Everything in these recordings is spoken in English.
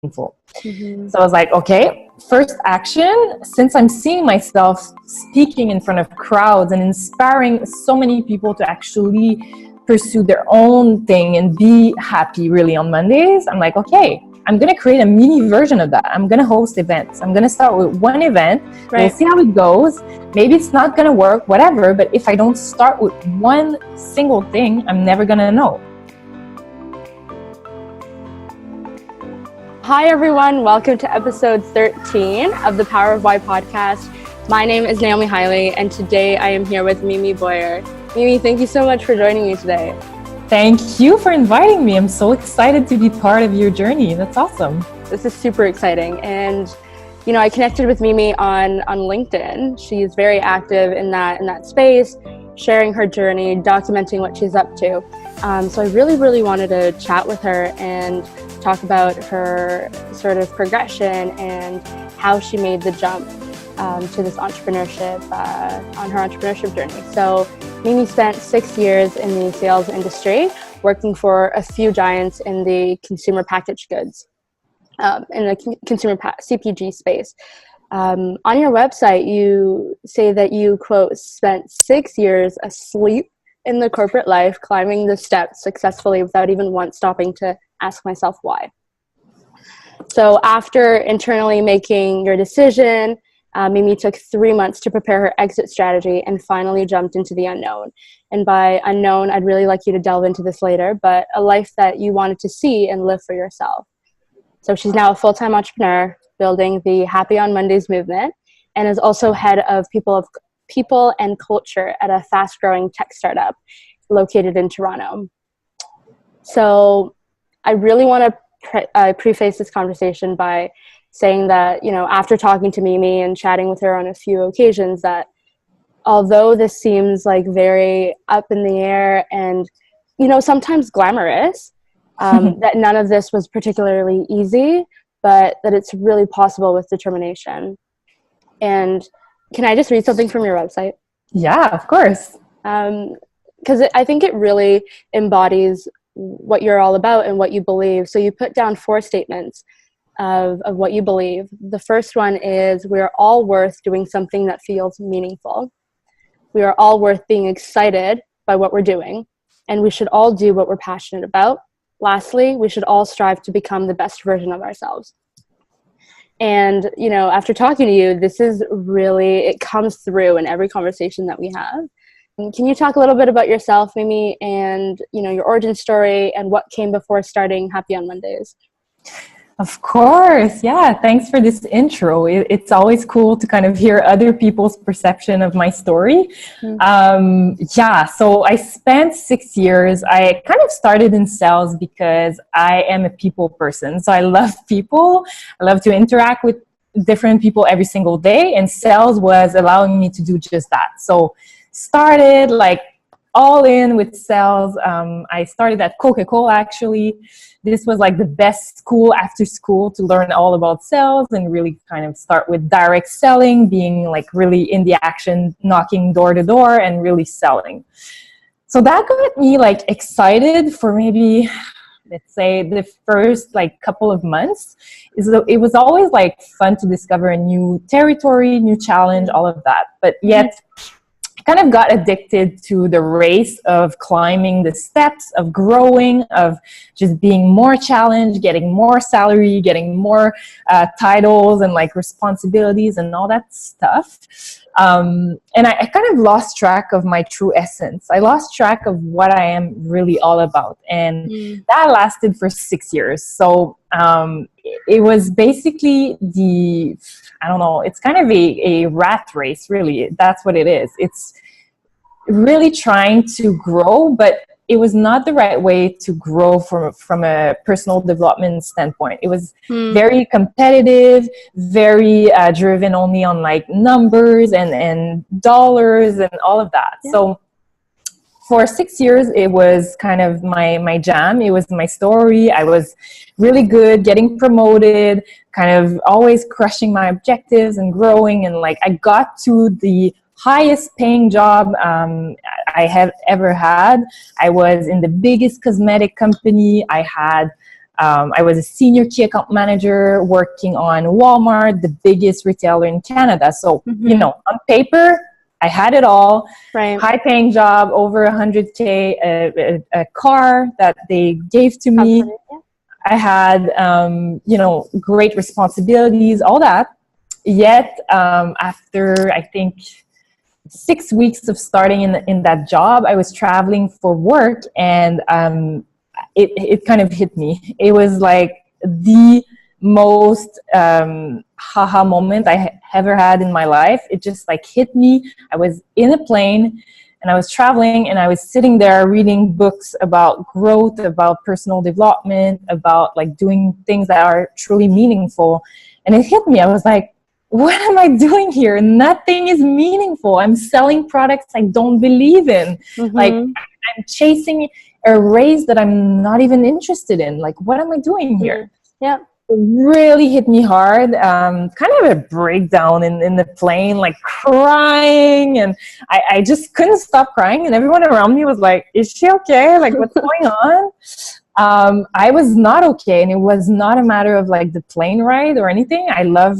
meaningful. So I was like, okay, first action, since I'm seeing myself speaking in front of crowds and inspiring so many people to actually pursue their own thing and be happy really on Mondays, I'm like, okay, I'm going to create a mini version of that. I'm going to host events. I'm going to start with one event. Right. We'll see how it goes. Maybe it's not going to work, whatever. But if I don't start with one single thing, I'm never going to know. Hi, everyone. Welcome to episode 13 of the Power of Why podcast. My name is Naomi Hiley, and today I am here with Mimi Boyer. Mimi, thank you so much for joining me today. Thank you for inviting me. I'm so excited to be part of your journey. That's awesome. This is super exciting. And, you know, I connected with Mimi on LinkedIn. She's very active in that space, sharing her journey, documenting what she's up to. So I really wanted to chat with her and talk about her sort of progression and how she made the jump to this entrepreneurship, on her entrepreneurship journey. So Mimi spent 6 years in the sales industry, working for a few giants in the consumer packaged goods, in the consumer CPG space. On your website, you say that you, quote, spent 6 years asleep in the corporate life, climbing the steps successfully without even once stopping to ask myself why. So after internally making your decision, Mimi took 3 months to prepare her exit strategy and finally jumped into the unknown. And by unknown, I'd really like you to delve into this later, but a life that you wanted to see and live for yourself. So she's now a full-time entrepreneur, building the Happy on Mondays movement, and is also head of people and culture at a fast-growing tech startup located in Toronto. So I really want to preface this conversation by saying that, you know, after talking to Mimi and chatting with her on a few occasions, that although this seems like very up in the air and, you know, sometimes glamorous, that none of this was particularly easy, but that it's really possible with determination. And can I just read something from your website? Yeah, of course. Because I think it really embodies what you're all about and what you believe. So you put down 4 statements of what you believe. The first one is, we are all worth doing something that feels meaningful. We are all worth being excited by what we're doing, and we should all do what we're passionate about. Lastly, we should all strive to become the best version of ourselves. And, you know, after talking to you, this is really, it comes through in every conversation that we have. Can you talk a little bit about yourself, Mimi, and, you know, your origin story and what came before starting Happy on Mondays? Of course. Yeah. Thanks for this intro. It's always cool to kind of hear other people's perception of my story. So I spent 6 years. I kind of started in sales because I am a people person. So I love people. I love to interact with different people every single day. And sales was allowing me to do just that. So started like all in with sales. I started at Coca-Cola, actually. This was like the best school after school to learn all about sales and really kind of start with direct selling, being like really in the action, knocking door to door and really selling. So that got me like excited for maybe, let's say, the first like couple of months. It was always like fun to discover a new territory, new challenge, all of that. But yet kind of got addicted to the race of climbing the steps, of growing, of just being more challenged, getting more salary, getting more titles and like responsibilities and all that stuff. And I kind of lost track of my true essence. I lost track of what I am really all about. And that lasted for 6 years. So it was basically it's kind of a rat race, really. That's what it is. It's really trying to grow, but it was not the right way to grow from a personal development standpoint. It was very competitive, very driven only on like numbers and dollars and all of that. Yeah. So for 6 years, it was kind of my jam. It was my story. I was really good, getting promoted, kind of always crushing my objectives and growing. And like I got to the highest paying job I have ever had. I was in the biggest cosmetic company. I had I was a senior key account manager working on Walmart, the biggest retailer in Canada. So, on paper, I had it all. Right. High paying job, over 100K, a car that they gave to me. I had, great responsibilities, all that. Yet, after, I think, 6 weeks of starting in that job, I was traveling for work, and it kind of hit me. It was like the most haha moment I ever had in my life. It just like hit me. I was in a plane and I was traveling, and I was sitting there reading books about growth, about personal development, about like doing things that are truly meaningful. And it hit me. I was like, what am I doing here? Nothing is meaningful. I'm selling products I don't believe in. Like, I'm chasing a race that I'm not even interested in. Like, what am I doing here? Yeah. It really hit me hard. Kind of a breakdown in the plane, like crying. And I just couldn't stop crying. And everyone around me was like, is she okay? Like, what's going on? I was not okay, and it was not a matter of like the plane ride or anything. I love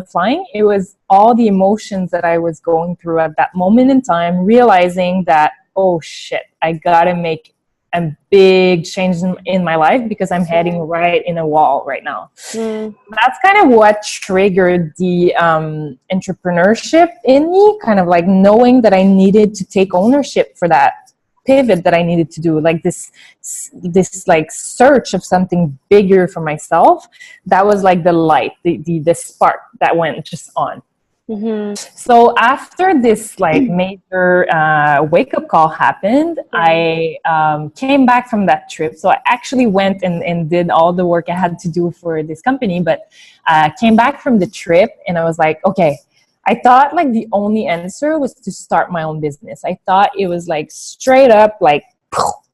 flying. It was all the emotions that I was going through at that moment in time, realizing that, oh shit, I gotta make a big change in my life because I'm heading right in a wall right now. That's kind of what triggered the entrepreneurship in me, kind of like knowing that I needed to take ownership for that pivot that I needed to do, like this like search of something bigger for myself. That was like the light, the spark that went just on. So after this like major wake up call happened, I came back from that trip. So I actually went and did all the work I had to do for this company, but came back from the trip and I was like, okay, I thought like the only answer was to start my own business. I thought it was like straight up like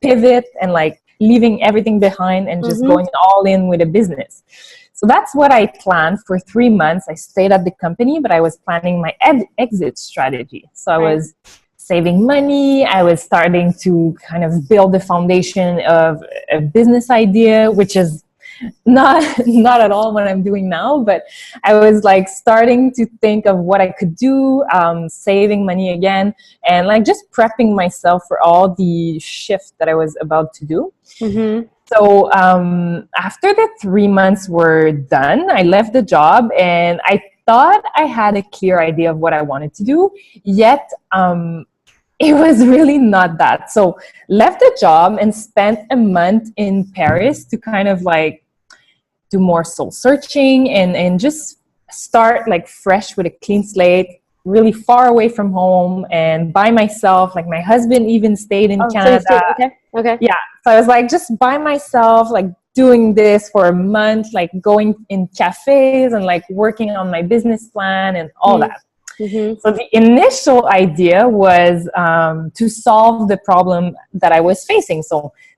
pivot and like leaving everything behind and just going all in with a business. So that's what I planned for 3 months. I stayed at the company, but I was planning my exit strategy. So I was saving money. I was starting to kind of build the foundation of a business idea, which is not at all what I'm doing now, but I was like starting to think of what I could do, saving money again, and like just prepping myself for all the shift that I was about to do. So after the 3 months were done, I left the job and I thought I had a clear idea of what I wanted to do, yet it was really not that. So left the job and spent a month in Paris to kind of like do more soul searching and just start like fresh with a clean slate, really far away from home and by myself. Like my husband even stayed in Canada. So okay. Yeah. So I was like just by myself, like doing this for a month, like going in cafes and like working on my business plan and all that. So the initial idea was to solve the problem that I was facing.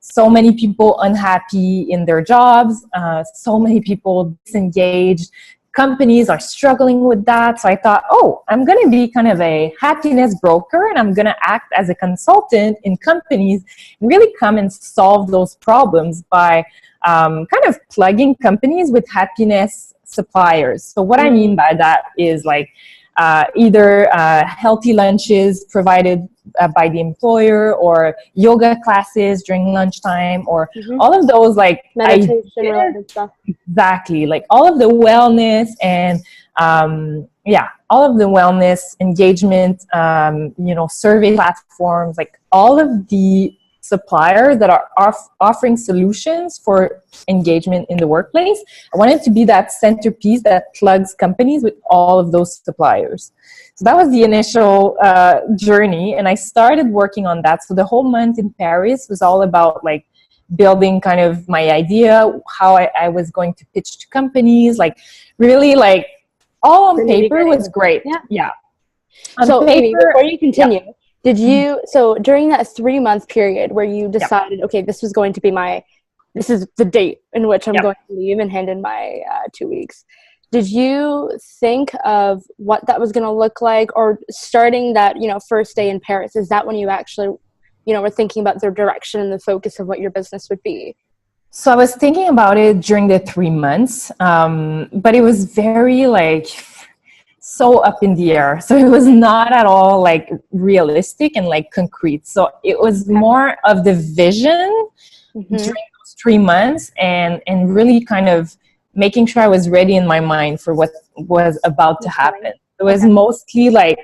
So many people unhappy in their jobs, so many people disengaged. Companies are struggling with that. So I thought, oh, I'm going to be kind of a happiness broker and I'm going to act as a consultant in companies and really come and solve those problems by kind of plugging companies with happiness suppliers. So what I mean by that is like, either healthy lunches provided by the employer or yoga classes during lunchtime or all of those like meditation related stuff. Exactly. Like all of the wellness and all of the wellness engagement, survey platforms, like all of the suppliers that are offering solutions for engagement in the workplace. I wanted to be that centerpiece that plugs companies with all of those suppliers. So that was the initial journey, and I started working on that. So the whole month in Paris was all about like building kind of my idea, how I was going to pitch to companies, like really like all on paper was great. Yeah. So Amy, before you continue, did you, so during that 3 month period where you decided, okay, this is going to be this is the date in which I'm going to leave and hand in my 2 weeks. Did you think of what that was going to look like, or starting that, first day in Paris? Is that when you actually, were thinking about the direction and the focus of what your business would be? So I was thinking about it during the 3 months, but it was very like so up in the air. So it was not at all like realistic and like concrete. So it was more of the vision during those 3 months, and really kind of making sure I was ready in my mind for what was about to happen. It was mostly like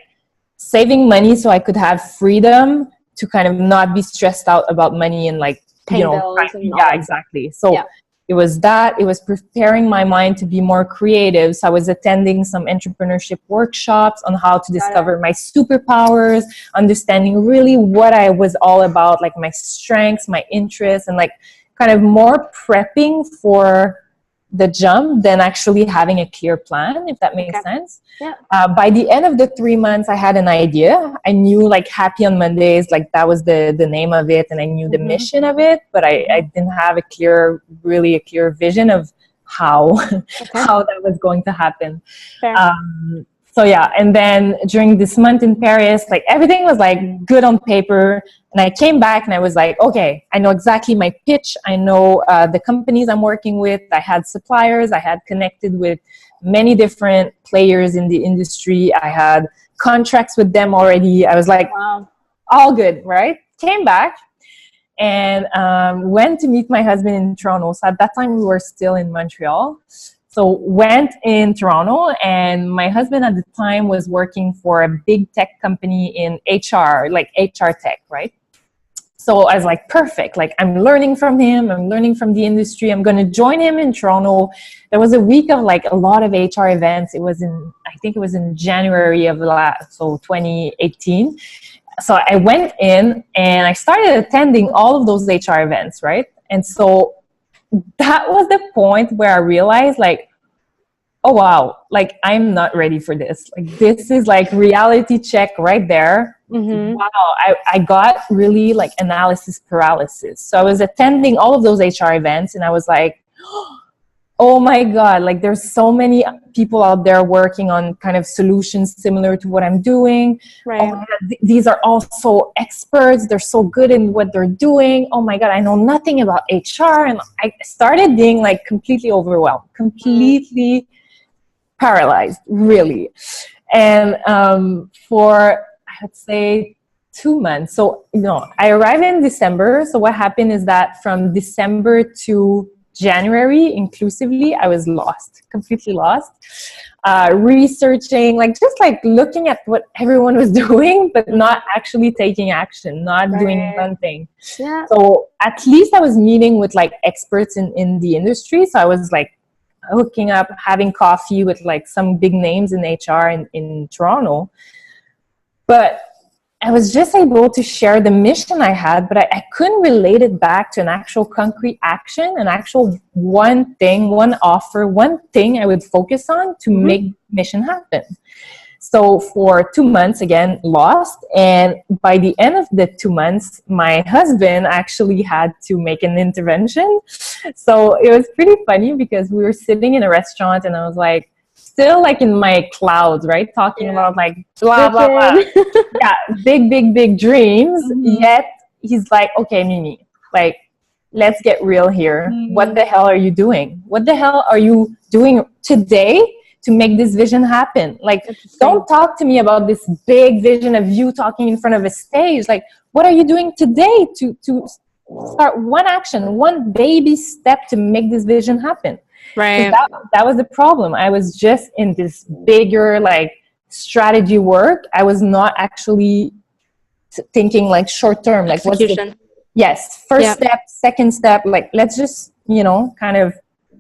saving money so I could have freedom to kind of not be stressed out about money and like, Paying bills and all yeah, that. exactly. So it was that. It was preparing my mind to be more creative. So I was attending some entrepreneurship workshops on how to discover my superpowers, understanding really what I was all about, like my strengths, my interests, and like kind of more prepping for the jump than actually having a clear plan, if that makes sense. By the end of the 3 months, I had an idea. I knew like Happy on Mondays, like that was the name of it, and I knew the mission of it, but I didn't have really a clear vision of how how that was going to happen. So yeah, and then during this month in Paris, like everything was like good on paper. And I came back and I was like, okay, I know exactly my pitch. I know the companies I'm working with. I had suppliers. I had connected with many different players in the industry. I had contracts with them already. I was like, all good, right? Came back and went to meet my husband in Toronto. So at that time we were still in Montreal. So went in Toronto, and my husband at the time was working for a big tech company in HR, like HR tech, right? So I was like, perfect. Like I'm learning from him. I'm learning from the industry. I'm going to join him in Toronto. There was a week of like a lot of HR events. I think it was in January of 2018. So I went in and I started attending all of those HR events, right? And so that was the point where I realized like, oh wow, like I'm not ready for this. Like this is like reality check right there. Wow, I got really like analysis paralysis. So I was attending all of those HR events and I was like, oh my God, like there's so many people out there working on kind of solutions similar to what I'm doing. Right. Oh my God, these are also experts. They're so good in what they're doing. Oh my God, I know nothing about HR. And I started being like completely overwhelmed, completely paralyzed, really. And for, I would say, 2 months. So, I arrived in December. So what happened is that from December to January inclusively, I was lost, completely lost, researching, like just like looking at what everyone was doing, but not actually taking action, not doing one thing. So at least I was meeting with like experts in the industry. So I was like hooking up, having coffee with like some big names in HR in Toronto. But I was just able to share the mission I had, but I couldn't relate it back to an actual concrete action, an actual one thing, one offer, one thing I would focus on to make mission happen. So for 2 months, again, lost. And by the end of the 2 months, my husband actually had to make an intervention. So it was pretty funny because we were sitting in a restaurant and I was like, still like in my clouds, right? Talking about like blah, blah, blah. Yeah, big dreams. Yet he's like, okay, Mimi, like, let's get real here. What the hell are you doing? What the hell are you doing today to make this vision happen? Like, don't talk to me about this big vision of you talking in front of a stage. Like, what are you doing today to start one action, one baby step to make this vision happen? Right. That was the problem. I was just in this bigger like strategy work. I was not actually thinking like short term, like execution. First step, second step, like let's just, kind of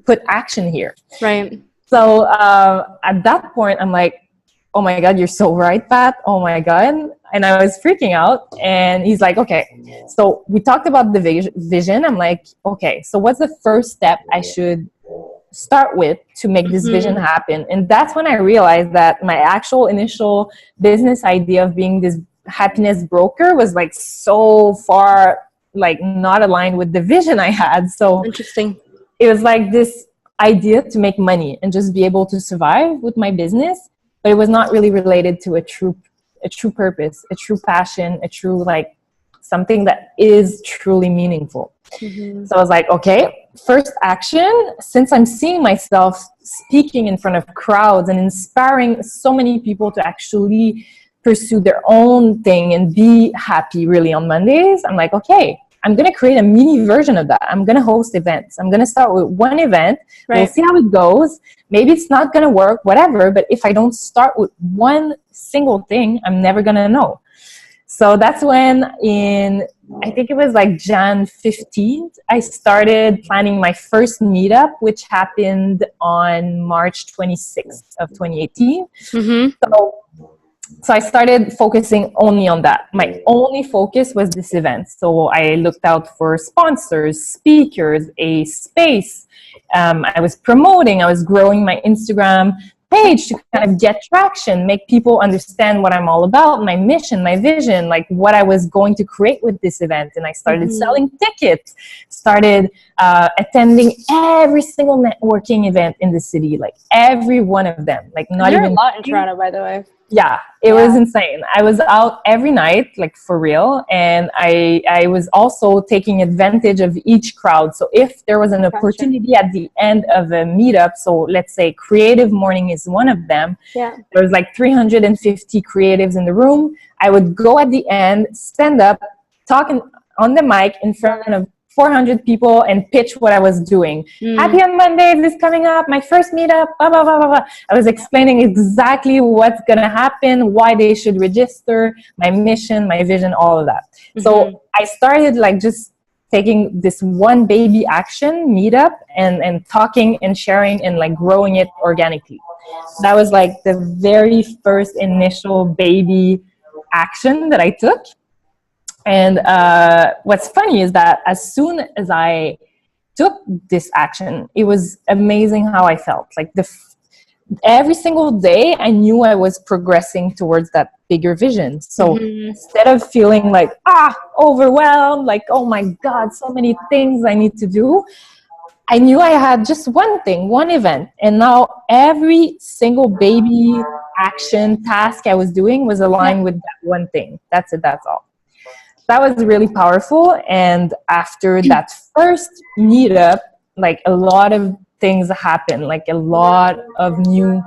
put action here. Right. So at that point, I'm like, oh my God, you're so right, Pat. Oh my God. And I was freaking out. And he's like, okay. So we talked about the vision. I'm like, okay, so what's the first step I should start with to make this vision happen? And that's when I realized that my actual initial business idea of being this happiness broker was like so far like not aligned with the vision I had. So interesting. It was like this idea to make money and just be able to survive with my business, but it was not really related to a true purpose, a true passion, a true like something that is truly meaningful. So I was like, okay, first action, since I'm seeing myself speaking in front of crowds and inspiring so many people to actually pursue their own thing and be happy really on Mondays, I'm like, okay, I'm going to create a mini version of that. I'm going to host events. I'm going to start with one event. Right. We'll see how it goes. Maybe it's not going to work, whatever. But if I don't start with one single thing, I'm never going to know. So that's when I think it was like Jan 15th, I started planning my first meetup, which happened on March 26th of 2018. So I started focusing only on that. My only focus was this event. So I looked out for sponsors, speakers, a space. I was promoting, I was growing my Instagram page to kind of get traction, make people understand what I'm all about, my mission, my vision, like what I was going to create with this event. And I started selling tickets, started attending every single networking event in the city, like every one of them. Like not You're even a lot in Toronto, by the way. Yeah, it was insane. I was out every night, like for real. And I was also taking advantage of each crowd. So if there was an opportunity at the end of a meetup, so let's say creative morning is one of them. Yeah. There was like 350 creatives in the room. I would go at the end, stand up, talking on the mic in front of 400 people and pitch what I was doing. Happy on Monday, this is coming up, my first meetup, blah, blah, blah, blah, blah. I was explaining exactly what's going to happen, why they should register, my mission, my vision, all of that. So I started like just taking this one baby action meetup and talking and sharing and like growing it organically. That was like the very first initial baby action that I took. And what's funny is that as soon as I took this action, it was amazing how I felt. Like every single day, I knew I was progressing towards that bigger vision. So instead of feeling like, overwhelmed, like, oh my God, so many things I need to do, I knew I had just one thing, one event. And now every single baby action task I was doing was aligned with that one thing. That's it, that's all. That was really powerful. And after that first meetup, like a lot of things happened, like a lot of new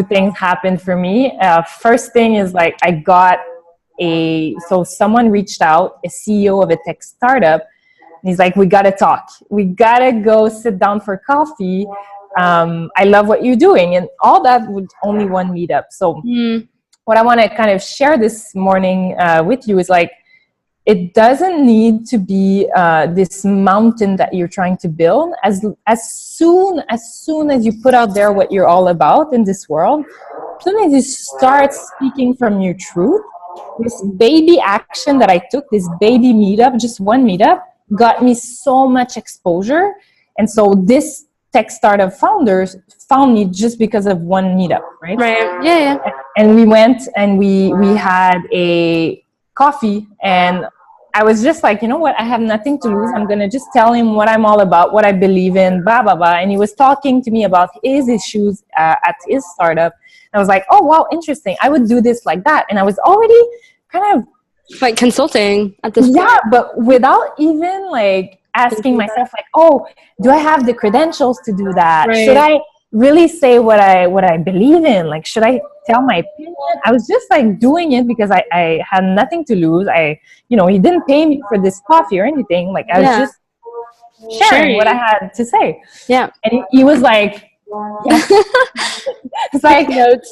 things happened for me. First thing is like I got so someone reached out, a CEO of a tech startup, and he's like, we got to talk. We got to go sit down for coffee. I love what you're doing. And all that with only one meetup. So what I want to kind of share this morning with you is like, it doesn't need to be this mountain that you're trying to build. As soon as you put out there what you're all about in this world, as soon as you start speaking from your truth, this baby action that I took, this baby meetup, just one meetup, got me so much exposure. And so this tech startup founders found me just because of one meetup, right? Right. Yeah. And we went and we had a coffee, and I was just like, you know what, I have nothing to lose. I'm gonna just tell him what I'm all about, what I believe in, blah blah blah. And he was talking to me about his issues at his startup. And I was like, oh wow, interesting, I would do this like that. And I was already kind of like consulting at this point. But without even like asking myself like, oh, do I have the credentials to do that? Right. Should I really say what I believe in? Like, should I tell my opinion? I was just like doing it because I had nothing to lose. He didn't pay me for this coffee or anything. Like I was just sharing what I had to say. Yeah. And he was like, it's like notes.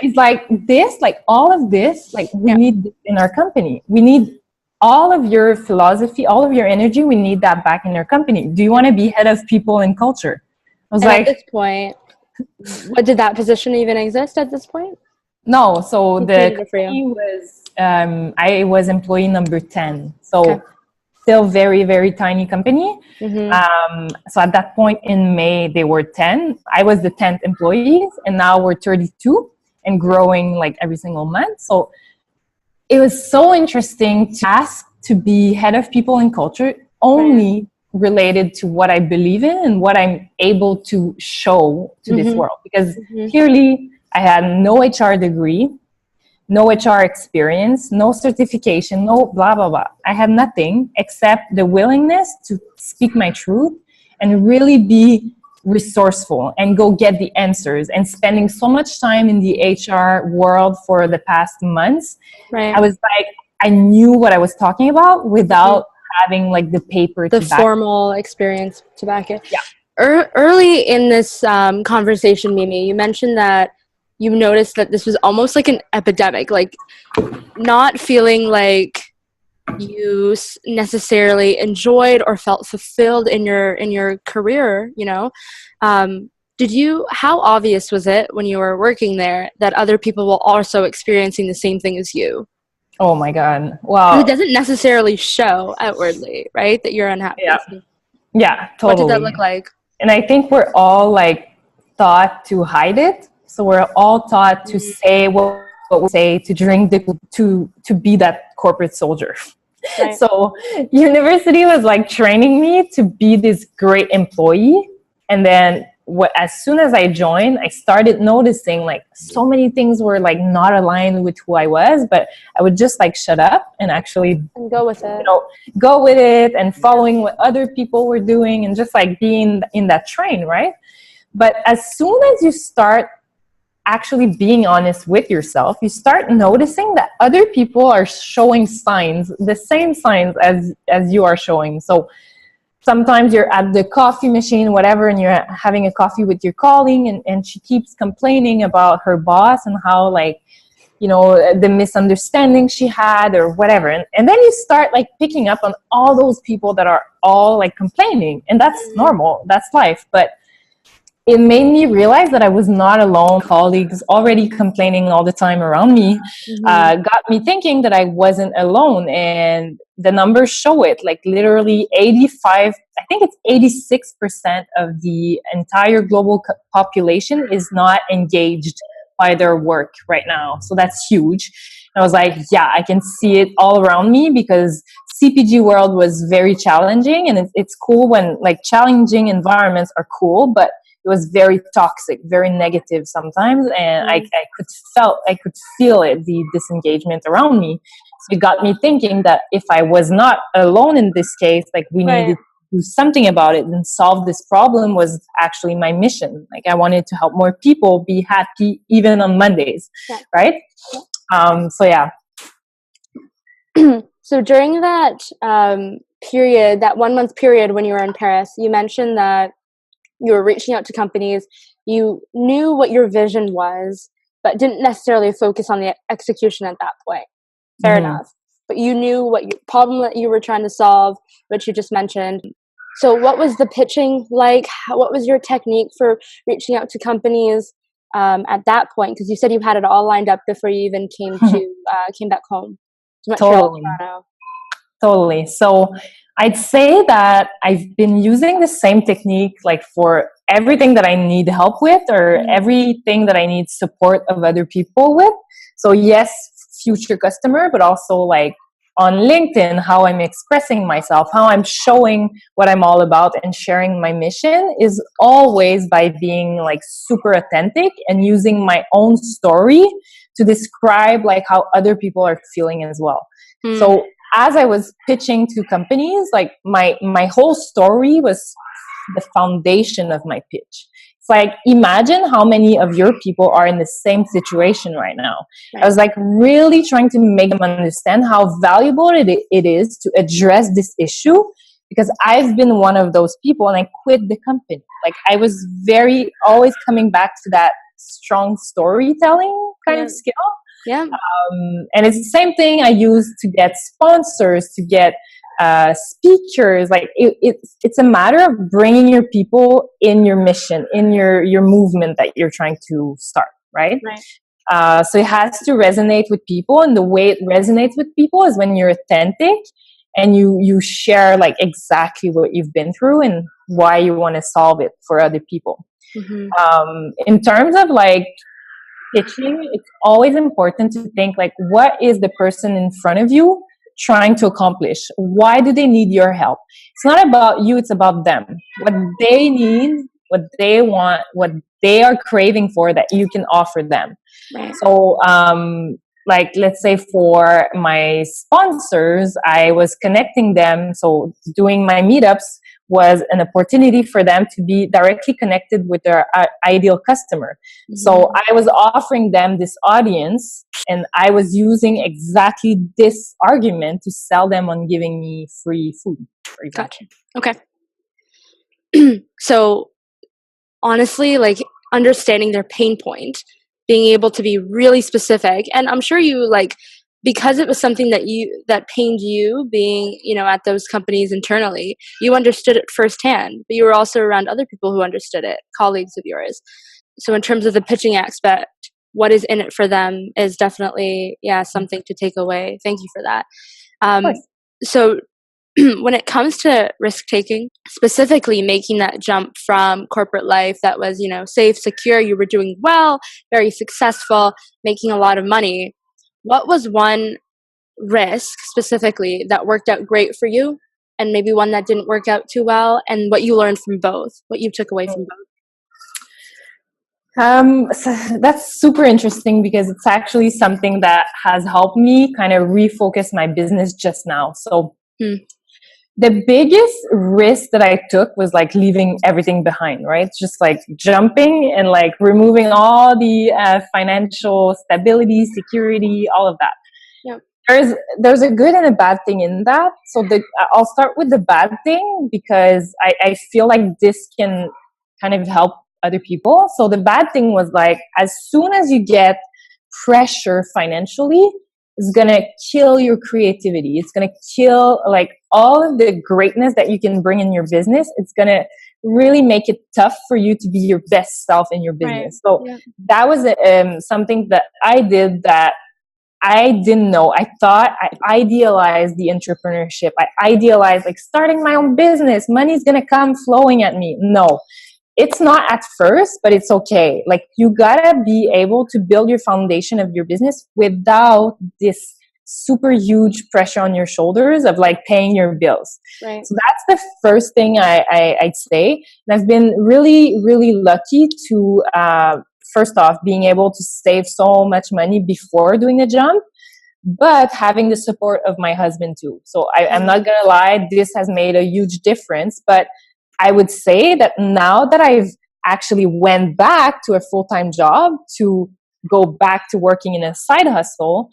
It's like this, like all of this, like we need this in our company. We need all of your philosophy, all of your energy. We need that back in our company. Do you want to be head of people and culture? I was like, at this point, what did that position even exist at this point? No, so the company was, I was employee number 10. So still very, very tiny company. So at that point in May, they were 10. I was the 10th employee, and now we're 32 and growing like every single month. So it was so interesting to ask to be head of people and culture only related to what I believe in and what I'm able to show to this world. Because clearly I had no HR degree. no HR experience, no certification, no blah, blah, blah. I had nothing except the willingness to speak my truth and really be resourceful and go get the answers. And spending so much time in the HR world for the past months, Right. I was like, I knew what I was talking about without having like the paper The to back formal experience to back it. Yeah. Early in this conversation, Mimi, you mentioned that you noticed that this was almost like an epidemic, like not feeling like you necessarily enjoyed or felt fulfilled in your career, you know. How obvious was it when you were working there that other people were also experiencing the same thing as you? Oh my God. Wow. It doesn't necessarily show outwardly, right, that you're unhappy. Yeah, totally. What did that look like? And I think we're all like taught to hide it. So we're all taught to say what we say, to drink to be that corporate soldier. Right. So university was like training me to be this great employee. And then as soon as I joined, I started noticing like so many things were like not aligned with who I was, but I would just like shut up and actually go with it. Go with it and following what other people were doing and just like being in that train, right? But as soon as you start actually being honest with yourself, you start noticing that other people are showing signs, the same signs as you are showing. So sometimes you're at the coffee machine, whatever, and you're having a coffee with your colleague, and she keeps complaining about her boss and how, like, you know, the misunderstanding she had or whatever. And then you start like picking up on all those people that are all like complaining. And that's normal. That's life. But it made me realize that I was not alone. Colleagues already complaining all the time around me got me thinking that I wasn't alone. And the numbers show it. Like literally 85, I think it's 86% of the entire global population is not engaged by their work right now. So that's huge. And I was like, yeah, I can see it all around me, because CPG world was very challenging, and it's cool when like challenging environments are cool, but it was very toxic, very negative sometimes, and I could feel it, the disengagement around me. So it got me thinking that if I was not alone in this case, like we needed to do something about it and solve this problem was actually my mission. Like I wanted to help more people be happy even on Mondays, right? So yeah. So during that period, that 1 month period when you were in Paris, you mentioned that you were reaching out to companies. You knew what your vision was, but didn't necessarily focus on the execution at that point. Fair enough. But you knew what your problem that you were trying to solve, which you just mentioned. So what was the pitching like? What was your technique for reaching out to companies at that point? Because you said you had it all lined up before you even came back home to Montreal, Toronto. Totally. So I'd say that I've been using the same technique like for everything that I need help with, or everything that I need support of other people with. So yes, future customer, but also like on LinkedIn, how I'm expressing myself, how I'm showing what I'm all about and sharing my mission is always by being like super authentic and using my own story to describe like how other people are feeling as well. So as I was pitching to companies, like my whole story was the foundation of my pitch. It's like, imagine how many of your people are in the same situation right now. I was like really trying to make them understand how valuable it is to address this issue, because I've been one of those people and I quit the company. Like I was always coming back to that strong storytelling kind of skill. Yeah. And it's the same thing I use to get sponsors, to get speakers. Like it's a matter of bringing your people in your mission, in your movement that you're trying to start, right? So it has to resonate with people, and the way it resonates with people is when you're authentic and you share like exactly what you've been through and why you want to solve it for other people. In terms of like pitching, it's always important to think like, what is the person in front of you trying to accomplish? Why do they need your help? It's not about you, it's about them. What they need, what they want, what they are craving for that you can offer them. So like, let's say for my sponsors, I was connecting them. So doing my meetups was an opportunity for them to be directly connected with their ideal customer. Mm-hmm. So I was offering them this audience, and I was using exactly this argument to sell them on giving me free food, for example. Gotcha. Okay. So honestly, like understanding their pain point, being able to be really specific. And I'm sure you like, because it was something that pained you being, at those companies internally, you understood it firsthand, but you were also around other people who understood it, colleagues of yours. So in terms of the pitching aspect, what is in it for them is definitely, something to take away. Thank you for that. So when it comes to risk taking, specifically making that jump from corporate life that was, safe, secure, you were doing well, very successful, making a lot of money, what was one risk specifically that worked out great for you, and maybe one that didn't work out too well, and what you learned from both, what you took away from both? So that's super interesting, because it's actually something that has helped me kind of refocus my business just now. So the biggest risk that I took was like leaving everything behind, right? Just like jumping and like removing all the financial stability, security, all of that. Yep. There's a good and a bad thing in that. So I'll start with the bad thing, because I feel like this can kind of help other people. So the bad thing was like, as soon as you get pressure financially, it's going to kill your creativity. It's going to kill like all of the greatness that you can bring in your business. It's going to really make it tough for you to be your best self in your business. Right. So that was something that I did that I didn't know. I thought I idealized the entrepreneurship. I idealized like starting my own business. Money's going to come flowing at me. No. It's not at first, but it's okay. Like, you gotta be able to build your foundation of your business without this super huge pressure on your shoulders of like paying your bills. Right. So that's the first thing I'd say. And I've been really, really lucky to, first off, being able to save so much money before doing the jump, but having the support of my husband too. So I'm not gonna lie, this has made a huge difference. But I would say that now that I've actually went back to a full-time job to go back to working in a side hustle,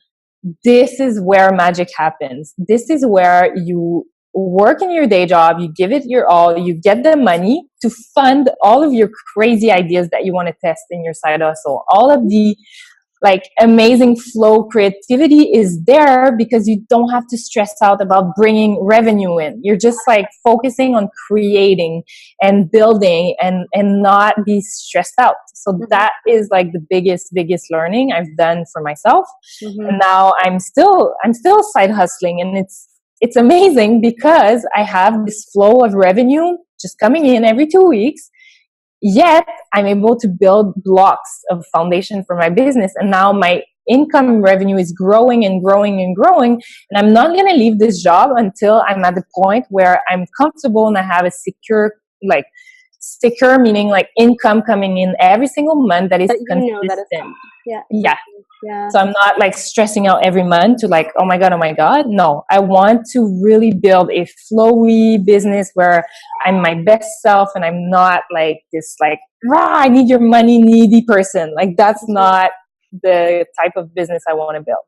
this is where magic happens. This is where you work in your day job, you give it your all, you get the money to fund all of your crazy ideas that you want to test in your side hustle. All of the like amazing flow creativity is there because you don't have to stress out about bringing revenue in. You're just like focusing on creating and building and not be stressed out. So that is like the biggest learning I've done for myself. And now I'm still side hustling, and it's amazing because I have this flow of revenue just coming in every 2 weeks. Yet I'm able to build blocks of foundation for my business. And now my income revenue is growing and growing and growing. And I'm not going to leave this job until I'm at the point where I'm comfortable and I have a secure meaning like income coming in every single month that is consistent. Yeah. So I'm not like stressing out every month to like, oh my God. No, I want to really build a flowy business where I'm my best self and I'm not like this, like, I need your money needy person. Like, that's not the type of business I want to build.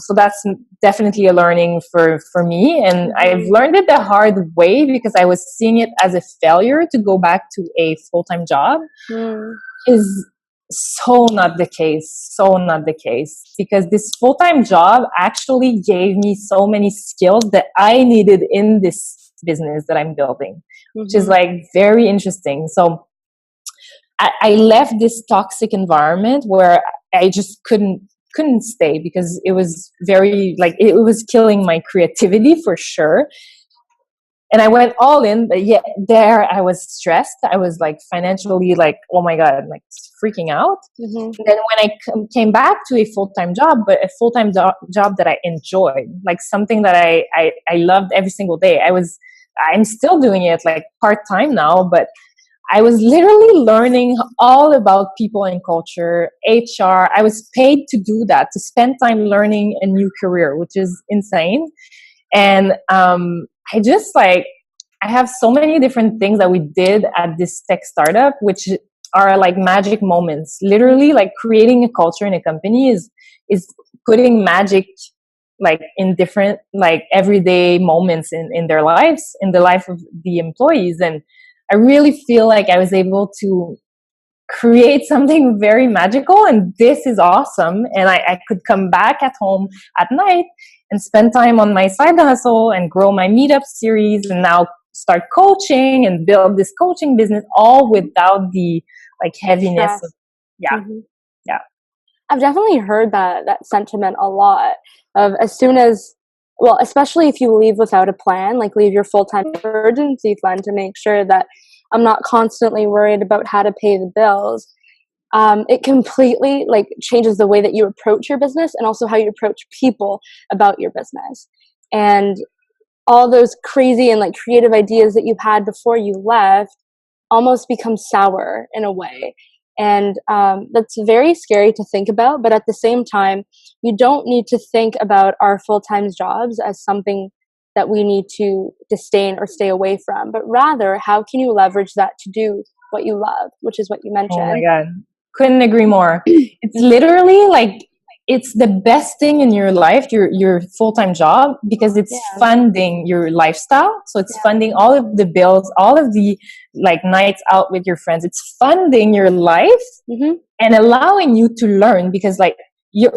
So that's definitely a learning for me. And I've learned it the hard way because I was seeing it as a failure to go back to a full-time job. Is so not the case, because this full-time job actually gave me so many skills that I needed in this business that I'm building, which is like very interesting. So I left this toxic environment where I just couldn't stay because it was very like, it was killing my creativity for sure. And I went all in, but yet there I was stressed. I was like financially like, oh my God, like freaking out. And then when I came back to a full-time job, but a full-time job that I enjoyed, like something that I loved every single day. I'm still doing it like part-time now, but I was literally learning all about people and culture, HR. I was paid to do that, to spend time learning a new career, which is insane. And I just like, I have so many different things that we did at this tech startup, which are like magic moments. Literally, like creating a culture in a company is putting magic like in different like everyday moments in their lives, in the life of the employees. And I really feel like I was able to create something very magical, and this is awesome. And I could come back at home at night and spend time on my side hustle and grow my meetup series, and now start coaching and build this coaching business, all without the like heaviness of, yeah. Mm-hmm. Yeah. I've definitely heard that sentiment a lot of as soon as, well, especially if you leave without a plan, like leave your full-time emergency fund to make sure that I'm not constantly worried about how to pay the bills. It completely like changes the way that you approach your business and also how you approach people about your business. And all those crazy and like creative ideas that you had before you left almost become sour in a way. And that's very scary to think about. But at the same time, you don't need to think about our full-time jobs as something that we need to disdain or stay away from, but rather how can you leverage that to do what you love, which is what you mentioned. Oh my God. Couldn't agree more. It's literally like, it's the best thing in your life, your full-time job, because it's funding your lifestyle. So it's funding all of the bills, all of the like nights out with your friends. It's funding your life and allowing you to learn, because like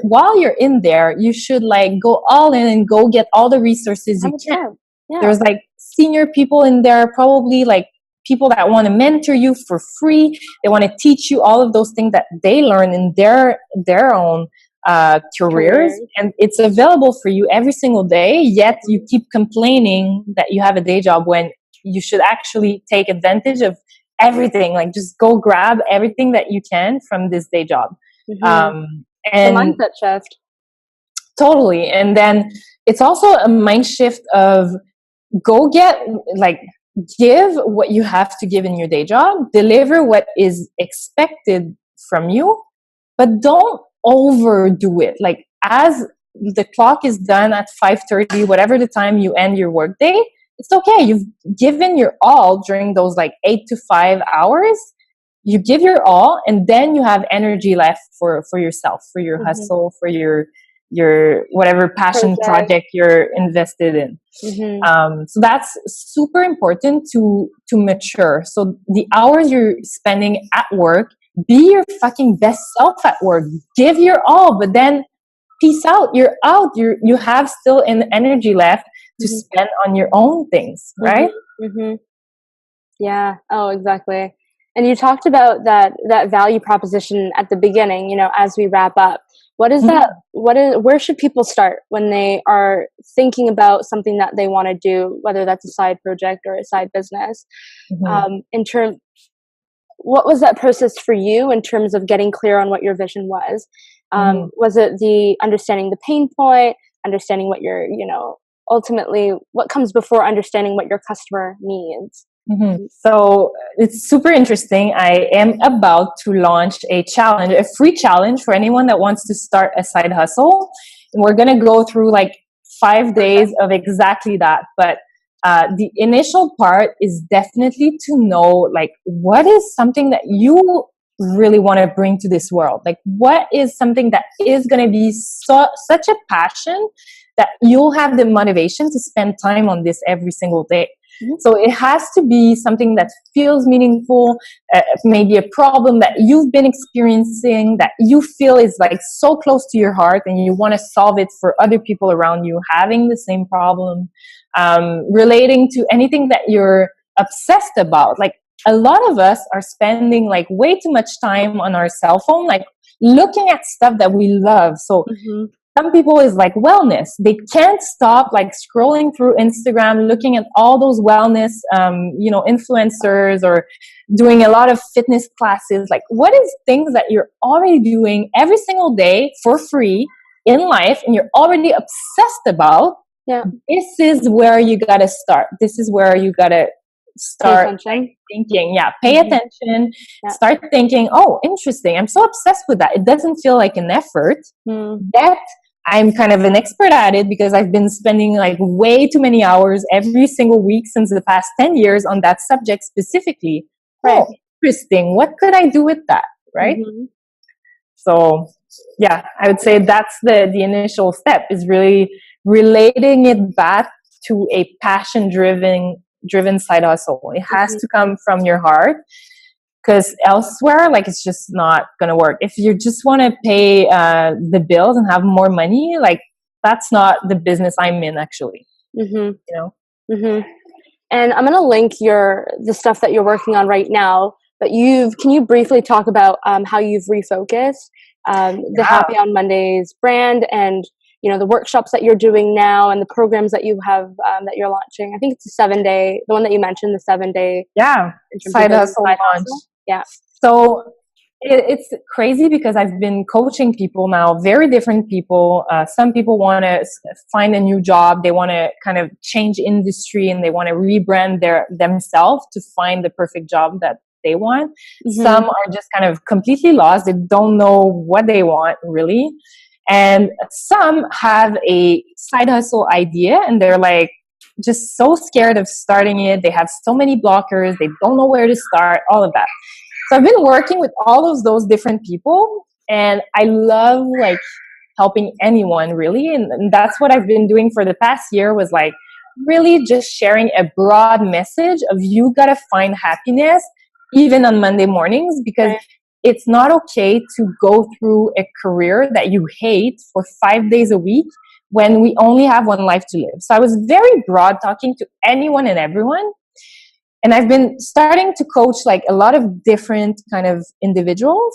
while you're in there, you should like go all in and go get all the resources you can. Yeah. There's like senior people in there, probably like people that want to mentor you for free. They want to teach you all of those things that they learn in their own careers, and it's available for you every single day. Yet you keep complaining that you have a day job when you should actually take advantage of everything. Like just go grab everything that you can from this day job. And the mindset shift. Totally. And then it's also a mind shift of go get like give what you have to give in your day job, deliver what is expected from you, but don't overdo it. Like as the clock is done at 5:30, whatever the time you end your workday, it's okay. You've given your all during those like 8 to 5 hours. You give your all, and then you have energy left for yourself, for your hustle, for your whatever passion project you're invested in. So that's super important to mature. So the hours you're spending at work, be your fucking best self at work. Give your all, but then peace out. You're out. You have still an energy left to spend on your own things, right? Yeah. Oh, exactly. And you talked about that value proposition at the beginning, you know, as we wrap up. What is that? Where should people start when they are thinking about something that they want to do, whether that's a side project or a side business? What was that process for you in terms of getting clear on what your vision was? Was it the understanding the pain point, understanding what your, you know, ultimately what comes before understanding what your customer needs? So it's super interesting. I am about to launch a challenge, a free challenge for anyone that wants to start a side hustle. And we're going to go through like 5 days of exactly that. But the initial part is definitely to know like what is something that you really want to bring to this world. Like what is something that is going to be such a passion that you'll have the motivation to spend time on this every single day. So it has to be something that feels meaningful, maybe a problem that you've been experiencing that you feel is like so close to your heart and you want to solve it for other people around you having the same problem, relating to anything that you're obsessed about. Like a lot of us are spending like way too much time on our cell phone, like looking at stuff that we love. So some people is like wellness. They can't stop like scrolling through Instagram, looking at all those wellness, influencers or doing a lot of fitness classes. Like what is things that you're already doing every single day for free in life and you're already obsessed about? Yeah. This is where you got to start. This is where you got to Pay start attention. thinking, pay attention, Yeah. start thinking, oh, interesting. I'm so obsessed with that. It doesn't feel like an effort. Yet I'm kind of an expert at it because I've been spending like way too many hours every single week since the past 10 years on that subject specifically. Right. Oh, interesting. What could I do with that? Right. So yeah, I would say that's the initial step, is really relating it back to a passion driven side hustle. It has to come from your heart, because elsewhere, like, it's just not gonna work. If you just want to pay the bills and have more money, like, that's not the business I'm in, actually. You know. And I'm gonna link the stuff that you're working on right now. But can you briefly talk about how you've refocused the Happy on Mondays brand, and the workshops that you're doing now, and the programs that you have that you're launching? I think it's a 7-day, the one that you mentioned, the 7-day side hustle launch. Yeah. So it's crazy because I've been coaching people now, very different people. Some people want to find a new job. They want to kind of change industry, and they want to rebrand themselves to find the perfect job that they want. Some are just kind of completely lost. They don't know what they want, really. And some have a side hustle idea, and they're like just so scared of starting it. They have so many blockers. They don't know where to start, all of that. So I've been working with all of those different people, and I love like helping anyone, really. And that's what I've been doing for the past year, was like really just sharing a broad message of, you got to find happiness even on Monday mornings, because it's not okay to go through a career that you hate for 5 days a week when we only have one life to live. So I was very broad, talking to anyone and everyone. And I've been starting to coach like a lot of different kind of individuals.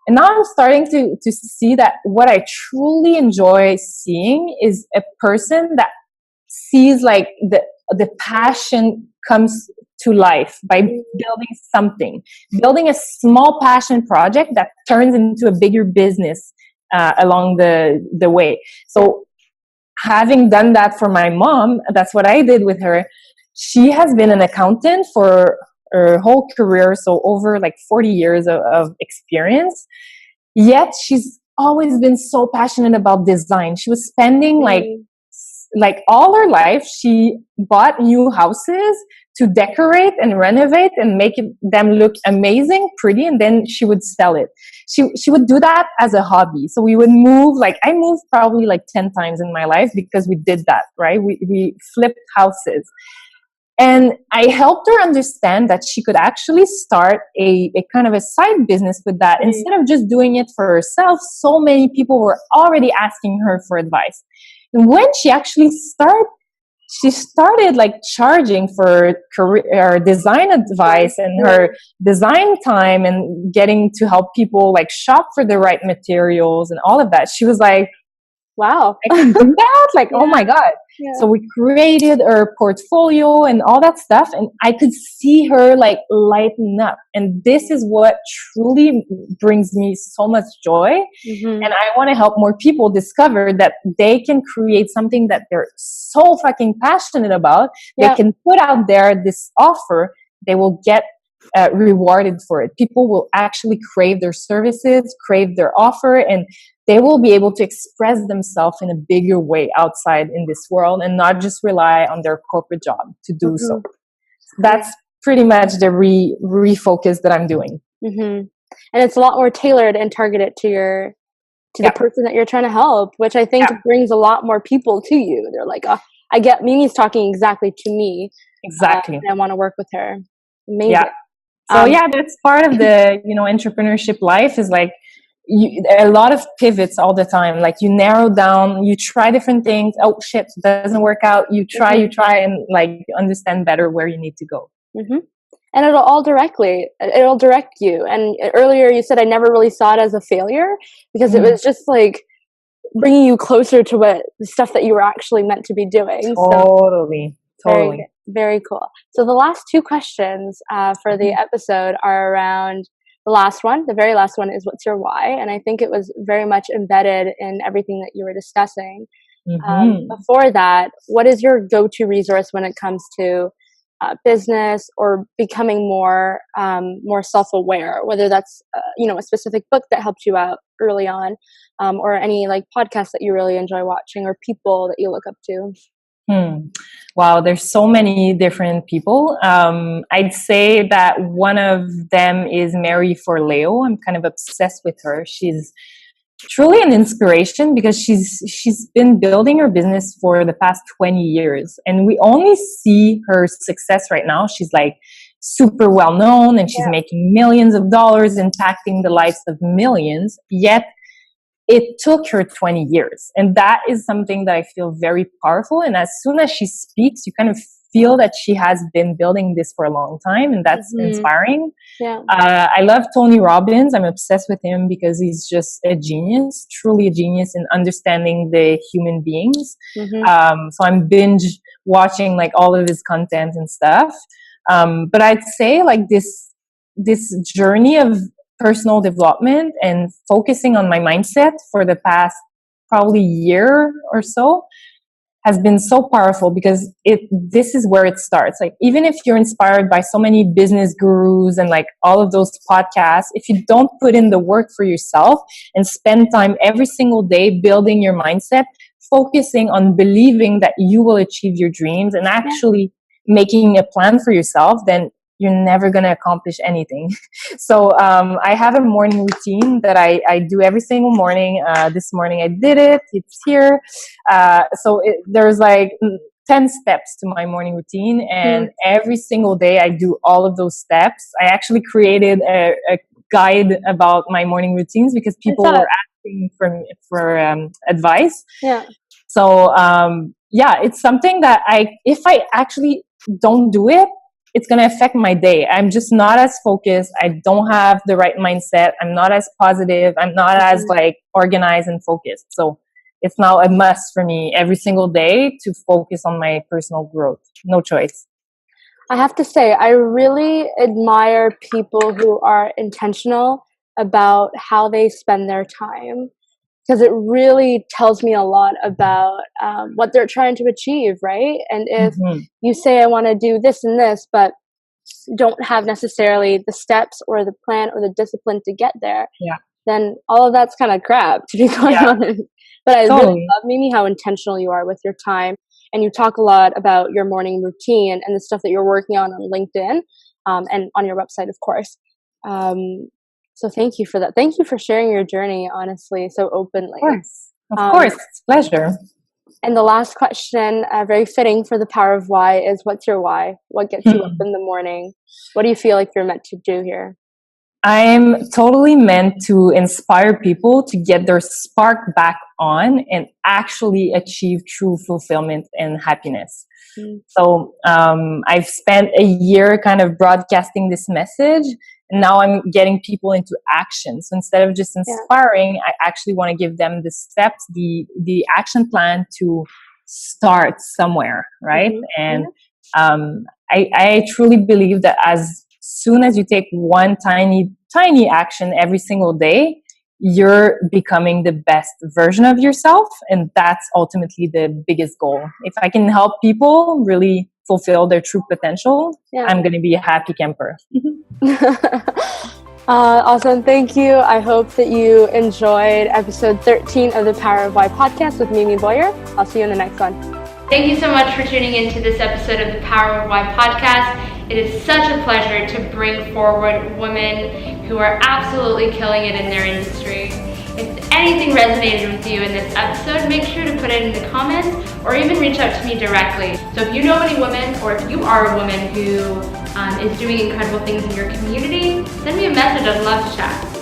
And now I'm starting to see that what I truly enjoy seeing is a person that sees like the passion comes to life by building a small passion project that turns into a bigger business along the way. So having done that for my mom, that's what I did with her. She has been an accountant for her whole career, so over like 40 years of experience. Yet she's always been so passionate about design. She was spending like all her life, she bought new houses to decorate and renovate and make them look amazing, pretty, and then she would sell it. She would do that as a hobby. So we would move, like I moved probably like 10 times in my life because we did that, right? We flipped houses. And I helped her understand that she could actually start a kind of a side business with that. Instead of just doing it for herself, so many people were already asking her for advice. And when she actually started like charging for career design advice and her design time, and getting to help people like shop for the right materials and all of that. She was like, wow, I can do that? Like, oh my God. Yeah. So we created her portfolio and all that stuff, and I could see her like lighten up. And this is what truly brings me so much joy. And I want to help more people discover that they can create something that they're so fucking passionate about. They can put out there this offer. They will get rewarded for it. People will actually crave their services, crave their offer, and they will be able to express themselves in a bigger way outside in this world, and not just rely on their corporate job to do so. That's pretty much the refocus that I'm doing. And it's a lot more tailored and targeted to the person that you're trying to help, which I think brings a lot more people to you. They're like, oh, I get Mimi's talking exactly to me. Exactly. And I want to work with her. Amazing. Yeah. So that's part of the, entrepreneurship life, is like, a lot of pivots all the time. Like, you narrow down, you try different things. Oh shit, doesn't work out. You try, and like understand better where you need to go. And it'll direct you. And earlier you said I never really saw it as a failure, because it was just like bringing you closer to the stuff that you were actually meant to be doing. Totally. Very, very cool. So the last two questions for the episode are around. The very last one is, what's your why? And I think it was very much embedded in everything that you were discussing. Before that, what is your go-to resource when it comes to business or becoming more self-aware, whether that's a specific book that helped you out early on, or any like podcasts that you really enjoy watching, or people that you look up to? Wow, there's so many different people. I'd say that one of them is Mary Forleo. I'm kind of obsessed with her. She's truly an inspiration because she's been building her business for the past 20 years, and we only see her success right now. She's like super well known, and she's making millions of dollars, impacting the lives of millions. Yet it took her 20 years, and that is something that I feel very powerful. And as soon as she speaks, you kind of feel that she has been building this for a long time, and that's inspiring. I love Tony Robbins. I'm obsessed with him because he's just a genius, truly a genius in understanding the human beings. So I'm binge watching like all of his content and stuff. But I'd say like this journey of personal development and focusing on my mindset for the past probably year or so has been so powerful, because this is where it starts. Like, even if you're inspired by so many business gurus and like all of those podcasts, if you don't put in the work for yourself and spend time every single day building your mindset, focusing on believing that you will achieve your dreams and actually making a plan for yourself, then you're never going to accomplish anything. So I have a morning routine that I do every single morning. This morning I did it. It's here. There's like 10 steps to my morning routine. And every single day I do all of those steps. I actually created a guide about my morning routines because people were asking for advice. So it's something that if I actually don't do it, it's going to affect my day. I'm just not as focused. I don't have the right mindset. I'm not as positive. I'm not as like organized and focused. So it's now a must for me every single day to focus on my personal growth. No choice. I have to say, I really admire people who are intentional about how they spend their time, because it really tells me a lot about what they're trying to achieve, right? And if you say, I want to do this and this, but don't have necessarily the steps or the plan or the discipline to get there, then all of that's kind of crap, to be quite honest. But I really love, Mimi, how intentional you are with your time. And you talk a lot about your morning routine and the stuff that you're working on LinkedIn, and on your website, of course. So thank you for that. Thank you for sharing your journey, honestly, so openly. Of course. It's a pleasure. And the last question, very fitting for the power of why, is what's your why? What gets you up in the morning? What do you feel like you're meant to do here? I'm totally meant to inspire people to get their spark back on and actually achieve true fulfillment and happiness. So I've spent a year kind of broadcasting this message, and now I'm getting people into action. So instead of just inspiring, I actually want to give them the steps, the action plan to start somewhere, right? And I truly believe that as soon as you take one tiny action every single day, you're becoming the best version of yourself. And that's ultimately the biggest goal. If I can help people really fulfill their true potential, I'm going to be a happy camper. Awesome. Thank you. I hope that you enjoyed episode 13 of the Power of Why podcast with Mimi Boyer. I'll see you in the next one. Thank you so much for tuning into this episode of the Power of Why podcast. It is such a pleasure to bring forward women who are absolutely killing it in their industry. If anything resonated with you in this episode, make sure to put it in the comments or even reach out to me directly. So if you know any women, or if you are a woman who is doing incredible things in your community, send me a message. I'd love to chat.